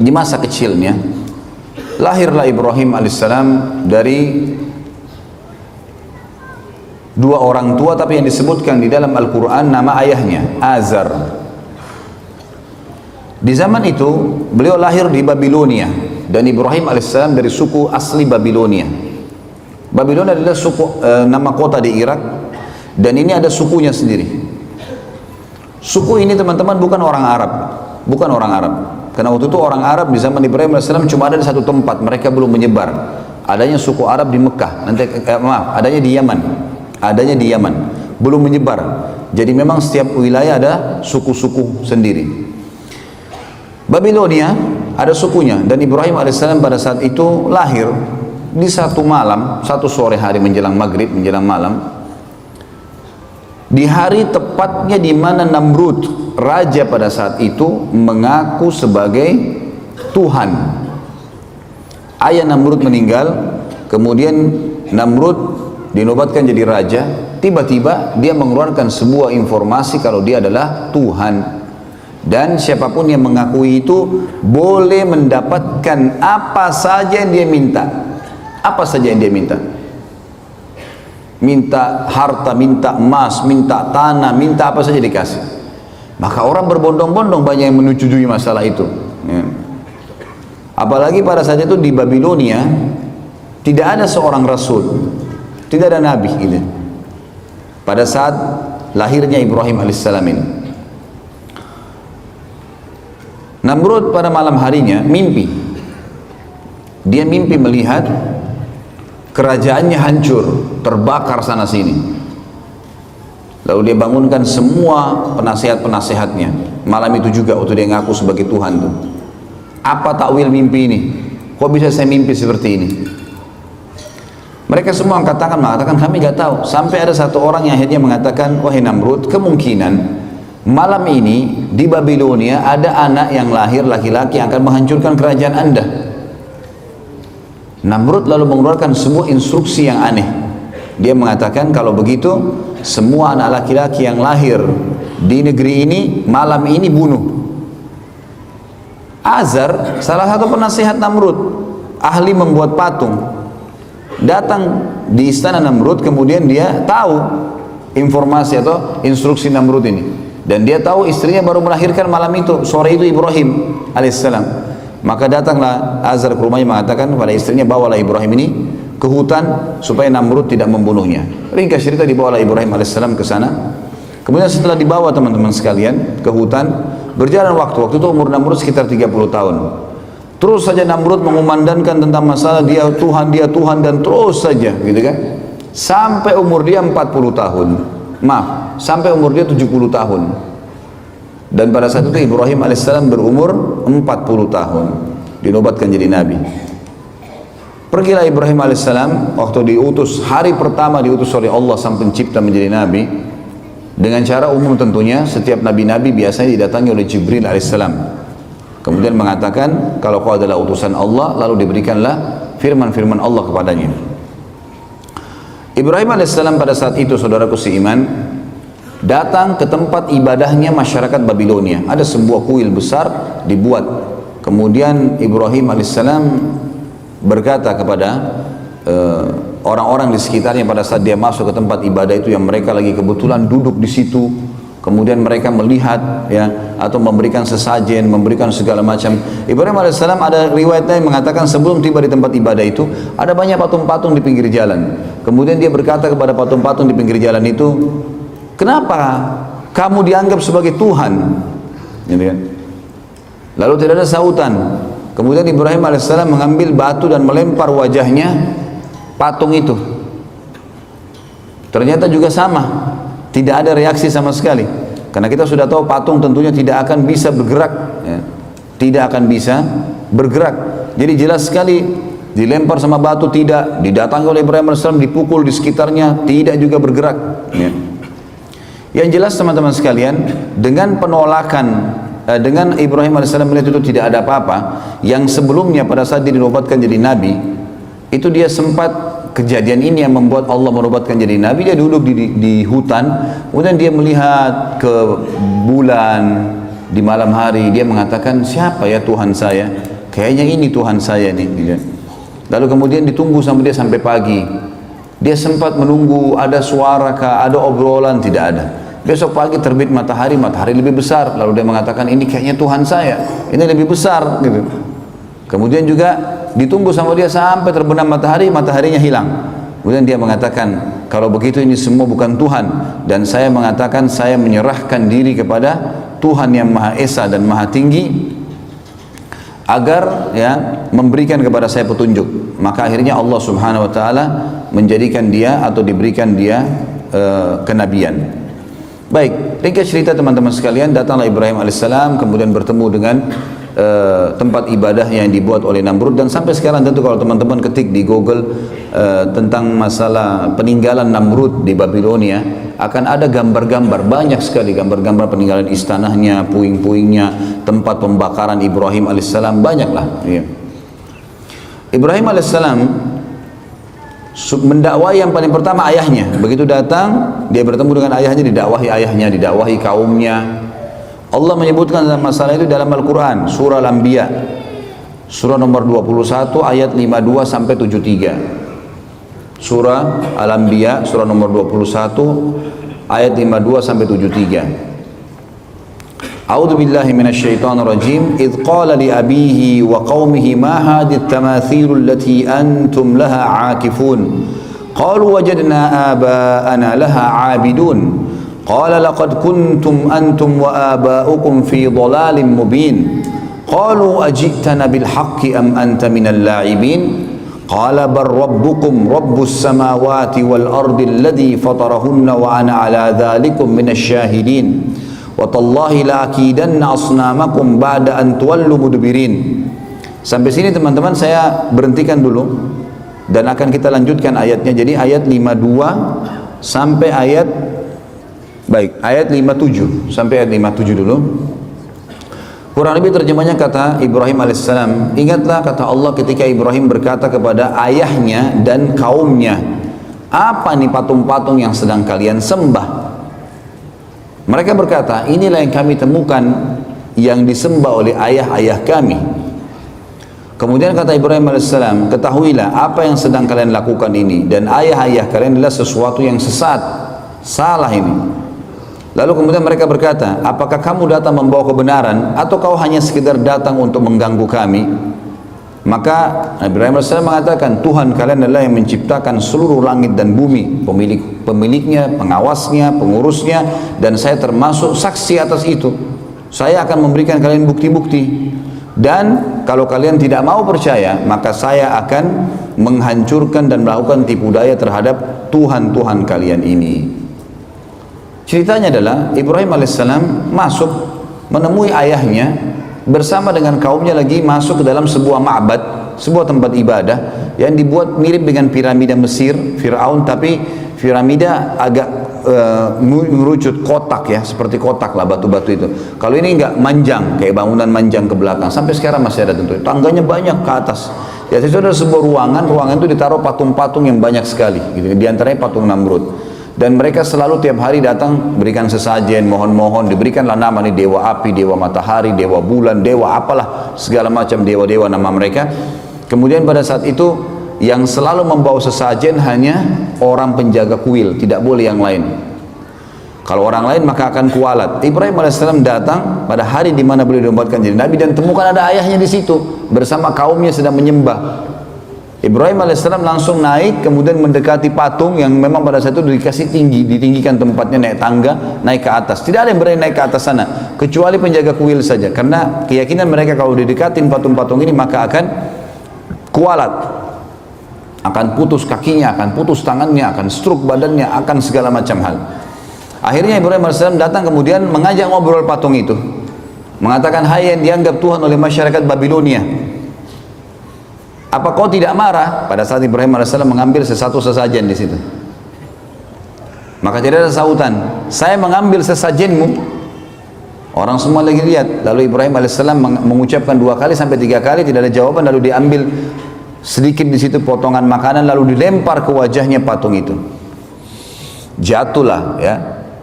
di masa kecilnya lahirlah Ibrahim alaihissalam dari dua orang tua, tapi yang disebutkan di dalam Al-Quran nama ayahnya Azar. Di zaman itu beliau lahir di Babilonia, dan Ibrahim alaihissalam dari suku asli Babilonia. Babilonia adalah suku, nama kota di Irak, dan ini ada sukunya sendiri. Suku ini teman-teman bukan orang Arab, bukan orang Arab. Karena waktu itu orang Arab di zaman Ibrahim alaihissalam cuma ada di satu tempat, mereka belum menyebar. Adanya suku Arab di Mekah, adanya di Yaman, belum menyebar. Jadi memang setiap wilayah ada suku-suku sendiri. Babilonia ada sukunya, dan Ibrahim alaihissalam pada saat itu lahir di satu malam, satu sore hari menjelang maghrib, menjelang malam. Di hari tepatnya di mana Namrud, raja pada saat itu, mengaku sebagai Tuhan. Ayah Namrud meninggal, kemudian Namrud dinobatkan jadi raja. Tiba-tiba dia mengeluarkan sebuah informasi kalau dia adalah Tuhan. Dan siapapun yang mengakui itu boleh mendapatkan apa saja yang dia minta. Apa saja yang dia minta. Minta harta, minta emas, minta tanah, minta apa saja dikasih. Maka orang berbondong-bondong banyak yang menyetujui masalah itu, ya. Apalagi pada saat itu di Babilonia tidak ada seorang rasul, tidak ada nabi gitu. Pada saat lahirnya Ibrahim alaihissalam ini, Namrud pada malam harinya mimpi. Dia mimpi melihat kerajaannya hancur, terbakar sana sini. Lalu dia bangunkan semua penasehat-penasehatnya. Malam itu juga waktu dia ngaku sebagai Tuhan tuh. Apa takwil mimpi ini? Kok bisa saya mimpi seperti ini? Mereka semua mengatakan kami nggak tahu. Sampai ada satu orang yang akhirnya mengatakan, wahai Namrud, kemungkinan malam ini di Babilonia ada anak yang lahir laki-laki yang akan menghancurkan kerajaan Anda. Namrud lalu mengeluarkan sebuah instruksi yang aneh. Dia mengatakan kalau begitu semua anak laki-laki yang lahir di negeri ini malam ini bunuh. Azar, salah satu penasihat Namrud, ahli membuat patung, datang di istana Namrud. Kemudian dia tahu informasi atau instruksi Namrud ini, dan dia tahu istrinya baru melahirkan malam itu, sore itu Ibrahim alaihissalam. Maka datanglah Azar ke rumahnya mengatakan kepada istrinya, bawalah Ibrahim ini ke hutan supaya Namrud tidak membunuhnya. Ringkas cerita, dibawalah Ibrahim alaihissalam ke sana. Kemudian setelah dibawa teman-teman sekalian ke hutan, berjalan waktu itu umur Namrud sekitar 30 tahun. Terus saja Namrud mengumandangkan tentang masalah dia Tuhan dan terus saja gitu kan. Sampai umur dia 40 tahun. Sampai umur dia 70 tahun. Dan pada saat itu Ibrahim alaihissalam berumur 40 tahun, dinobatkan jadi nabi. Pergilah Ibrahim alaihissalam waktu diutus, hari pertama diutus oleh Allah sang pencipta menjadi nabi. Dengan cara umum tentunya, setiap nabi-nabi biasanya didatangi oleh Jibril alaihissalam. Kemudian mengatakan kalau kau adalah utusan Allah, lalu diberikanlah firman-firman Allah kepadanya. Ibrahim alaihissalam pada saat itu, saudaraku seiman, datang ke tempat ibadahnya masyarakat Babilonia. Ada sebuah kuil besar dibuat. Kemudian Ibrahim alaihissalam berkata kepada orang-orang di sekitarnya pada saat dia masuk ke tempat ibadah itu, yang mereka lagi kebetulan duduk di situ. Kemudian mereka melihat, ya, atau memberikan sesajen, memberikan segala macam. Ibrahim alaihissalam ada riwayatnya yang mengatakan sebelum tiba di tempat ibadah itu ada banyak patung-patung di pinggir jalan. Kemudian dia berkata kepada patung-patung di pinggir jalan itu, kenapa kamu dianggap sebagai Tuhan? Gitu kan? Lalu tidak ada sautan. Kemudian Ibrahim alaihissalam mengambil batu dan melempar wajahnya patung itu. Ternyata juga sama, tidak ada reaksi sama sekali. Karena kita sudah tahu patung tentunya tidak akan bisa bergerak, ya. Tidak akan bisa bergerak. Jadi jelas sekali dilempar sama batu tidak, didatangi oleh Ibrahim alaihissalam, dipukul di sekitarnya tidak juga bergerak, ya. Yang jelas teman-teman sekalian, dengan penolakan, dengan Ibrahim alaihissalam melihat itu tidak ada apa-apa, yang sebelumnya pada saat dia dinobatkan jadi nabi, itu dia sempat, kejadian ini yang membuat Allah menobatkan jadi nabi. Dia duduk di hutan, kemudian dia melihat ke bulan di malam hari. Dia mengatakan, siapa ya Tuhan saya? kayaknya ini Tuhan saya nih, gitu. Lalu kemudian ditunggu sama dia sampai pagi. Dia sempat menunggu ada suara kah, ada obrolan, tidak ada. Besok pagi terbit matahari, matahari lebih besar. Lalu dia mengatakan ini kayaknya Tuhan saya, ini lebih besar, gitu. Kemudian juga ditunggu sama dia sampai terbenam matahari, mataharinya hilang. Kemudian dia mengatakan, kalau begitu ini semua bukan Tuhan, dan saya mengatakan saya menyerahkan diri kepada Tuhan yang Maha Esa dan Maha Tinggi, agar ya memberikan kepada saya petunjuk. Maka akhirnya Allah Subhanahu wa taala menjadikan dia atau diberikan dia kenabian. Baik, ringkas cerita teman-teman sekalian, datanglah Ibrahim alaihissalam kemudian bertemu dengan tempat ibadah yang dibuat oleh Namrud. Dan sampai sekarang tentu kalau teman-teman ketik di Google tentang masalah peninggalan Namrud di Babilonia, akan ada gambar-gambar, banyak sekali gambar-gambar peninggalan istananya, puing-puingnya, tempat pembakaran Ibrahim alaihissalam, banyaklah. Ya. Ibrahim alaihissalam mendakwai yang paling pertama ayahnya. Begitu datang, dia bertemu dengan ayahnya, didakwahi ayahnya, didakwahi kaumnya. Allah menyebutkan dalam masalah itu dalam Al-Quran, surah Al-Anbiya, surah nomor 21 ayat 52 sampai 73. Surah Al-Anbiya, surah nomor 21 ayat 52 sampai 73. A'udzu billahi minasyaitonir rajim. Idz qala li abihi wa qaumihi ma hadhihi at-tamathil allati antum laha 'akifun. Qalu wajadna aba'ana laha 'abidun. Qala laqad kuntum antum wa aba'ukum fi dhalalin mubin. Qalu aji'tana bil haqqi am anta minal la'ibin. Qala bal rabbukum rabbus samawati wal ardi alladhi fatarahunna wa ana 'ala dhalikum minasy syahidin. Wa tallahi la akidanna asnamakum ba'da an tuwallu mudbirin. Sampai sini teman-teman saya berhentikan dulu dan akan kita lanjutkan ayatnya. Jadi ayat 52 sampai ayat ayat 57 sampai ayat 57 dulu. Kurang lebih terjemahnya kata Ibrahim alaihissalam, ingatlah kata Allah ketika Ibrahim berkata kepada ayahnya dan kaumnya, apa nih patung-patung yang sedang kalian sembah? Mereka berkata, inilah yang kami temukan yang disembah oleh ayah-ayah kami. Kemudian kata Ibrahim alaihissalam, ketahuilah apa yang sedang kalian lakukan ini dan ayah-ayah kalian adalah sesuatu yang sesat, salah ini. Lalu kemudian mereka berkata, apakah kamu datang membawa kebenaran atau kau hanya sekedar datang untuk mengganggu kami? Maka Ibrahim AS mengatakan, Tuhan kalian adalah yang menciptakan seluruh langit dan bumi, pemiliknya, pengawasnya, pengurusnya, dan saya termasuk saksi atas itu. Saya akan memberikan kalian bukti-bukti, dan kalau kalian tidak mau percaya, maka saya akan menghancurkan dan melakukan tipu daya terhadap Tuhan-Tuhan kalian ini. Ceritanya adalah Ibrahim alaihissalam masuk menemui ayahnya bersama dengan kaumnya lagi masuk ke dalam sebuah ma'bad, sebuah tempat ibadah yang dibuat mirip dengan piramida Mesir Fir'aun, tapi piramida agak mengerucut kotak ya, seperti kotak lah batu-batu itu. Kalau ini enggak manjang kayak bangunan manjang ke belakang, sampai sekarang masih ada tentu. Tangganya banyak ke atas. Di atas itu ada sebuah ruangan itu ditaruh patung-patung yang banyak sekali gitu. Di antaranya patung Namrud. Dan mereka selalu tiap hari datang berikan sesajen, mohon-mohon, diberikanlah nama nih, dewa api, dewa matahari, dewa bulan, dewa apalah, segala macam dewa-dewa nama mereka. Kemudian pada saat itu yang selalu membawa sesajen hanya orang penjaga kuil, tidak boleh yang lain. Kalau orang lain maka akan kualat. Ibrahim alaihissalam datang pada hari di mana beliau dinobatkan jadi nabi dan temukan ada ayahnya di situ bersama kaumnya sedang menyembah. Ibrahim alaihissalam langsung naik, kemudian mendekati patung yang memang pada saat itu dikasih tinggi, ditinggikan tempatnya, naik tangga, naik ke atas. Tidak ada yang berani naik ke atas sana, kecuali penjaga kuil saja. Karena keyakinan mereka kalau didekatin patung-patung ini maka akan kualat, akan putus kakinya, akan putus tangannya, akan stroke badannya, akan segala macam hal. Akhirnya Ibrahim alaihissalam datang kemudian mengajak ngobrol patung itu, mengatakan, hai yang dianggap Tuhan oleh masyarakat Babilonia, apa kau tidak marah? Pada saat Ibrahim AS mengambil sesuatu sesajen di situ, maka tidak ada sautan. Saya mengambil sesajenmu. Orang semua lagi lihat. Lalu Ibrahim AS mengucapkan 2 kali sampai 3 kali, tidak ada jawaban. Lalu diambil sedikit di situ potongan makanan, lalu dilempar ke wajahnya patung itu. Jatuhlah ya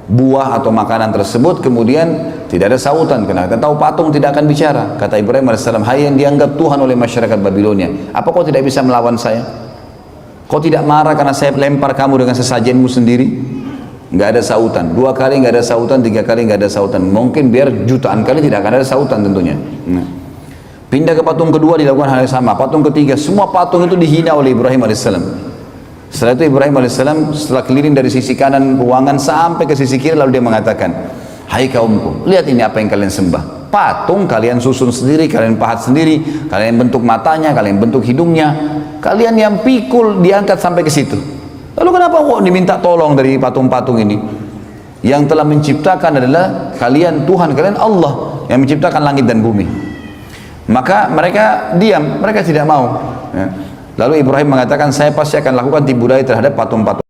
buah atau makanan tersebut, kemudian Tidak ada sautan, karena kita tahu patung tidak akan bicara. Kata Ibrahim AS, hai yang dianggap Tuhan oleh masyarakat Babilonia, apa kau tidak bisa melawan saya? Kau tidak marah karena saya lempar kamu dengan sesajenmu sendiri? Nggak ada sautan. 2 kali nggak ada sautan, 3 kali nggak ada sautan. Mungkin biar jutaan kali tidak akan ada sautan tentunya. Nah. Pindah ke patung kedua dilakukan hal yang sama. Patung ketiga, semua patung itu dihina oleh Ibrahim AS. Setelah itu Ibrahim AS setelah keliling dari sisi kanan ruangan sampai ke sisi kiri, lalu dia mengatakan, hai kaumku, lihat ini apa yang kalian sembah. Patung kalian susun sendiri, kalian pahat sendiri, kalian bentuk matanya, kalian bentuk hidungnya, kalian yang pikul diangkat sampai ke situ. Lalu kenapa kok diminta tolong dari patung-patung ini? Yang telah menciptakan adalah kalian, Tuhan kalian Allah yang menciptakan langit dan bumi. Maka mereka diam, mereka tidak mau. Lalu Ibrahim mengatakan, saya pasti akan lakukan tipu daya terhadap patung-patung